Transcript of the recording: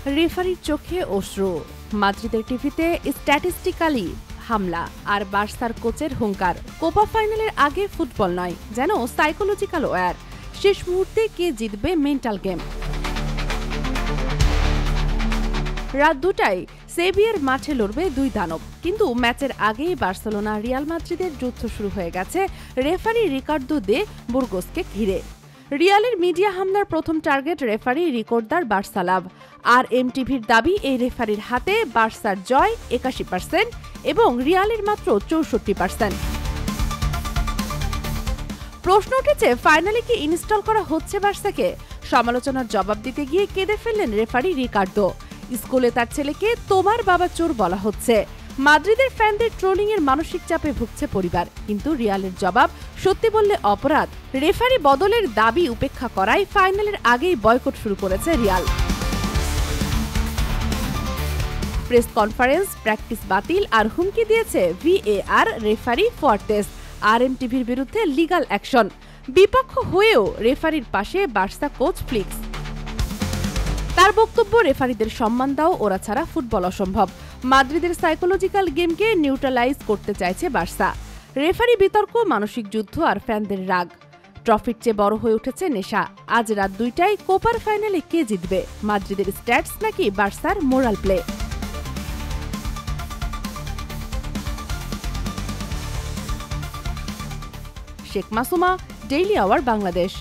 রেফারির চোখে অশ্রু, মাদ্রিদের টিভিতে স্ট্যাটিস্টিক্যালি হামলা আর বার্সার কোচের হুঙ্কার। কোপা ফাইনালের আগে ফুটবল নয়, যেন সাইকোলজিক্যাল ওয়্যার। শেষ মুহূর্তে কে জিতবে মেন্টাল গেম। রাত 2টায় সেভিয়ার মাঠে লড়বে দুই দানব, কিন্তু ম্যাচের আগেই বার্সেলোনা রিয়াল মাদ্রিদের যুদ্ধ শুরু হয়ে গেছে রেফারি রিকার্দো দে বুর্গোসকে ঘিরে। রিয়ালের মিডিয়া হামলার প্রথম টার্গেট রেফারি রিকর্দার বার্সা লাভ। আর এমটিভির দাবি এই রেফারির হাতে বার্সার জয় 81% এবং রিয়ালের মাত্র 64%। প্রশ্ন উঠেছে, ফাইনালে কি ইনস্টল করা হচ্ছে বার্সাকে? সমালোচনার জবাব দিতে গিয়ে কেঁদে ফেললেন রেফারি রিকার্দো। স্কুলে তার ছেলেকে তোমার বাবা চোর বলা হচ্ছে। মাদ্রিদের ফ্যানদের ট্রোলিং এর মানসিক চাপে ভুগছে পরিবার, কিন্তু রিয়ালের জবাব, সত্যি বললে অপরাধ। রেফারি বদলের দাবি উপেক্ষা করায় ফাইনালের আগেই বয়কট শুরু করেছে রিয়াল। প্রেস কনফারেন্স, প্র্যাকটিস বাতিল আর হুমকি দিয়েছে ভিএআর রেফারি ফোর্টেস। আর এমটিভির বিরুদ্ধে লিগ্যাল অ্যাকশন। বিপক্ষ হয়েও রেফারির পাশে বার্সা কোচ ফ্লিক্স। তার বক্তব্য, রেফারিদের সম্মান দাও, ওরা ছাড়া ফুটবল অসম্ভব। মাদ্রিদের সাইকোলজিক্যাল গেমকে নিউট্রালাইজ করতে চাইছে বার্সা। রেফারি বিতর্ক, মানসিক যুদ্ধ আর ফ্যানদের রাগ। ট্রফির চেয়ে বড় হয়ে উঠেছে নেশা। আজ রাত 2টায় কোপার ফাইনালে কে জিতবে, মাদ্রিদের স্ট্যাটস নাকি বার্সার moral play? Sheikh Masuma, daily our Bangladesh.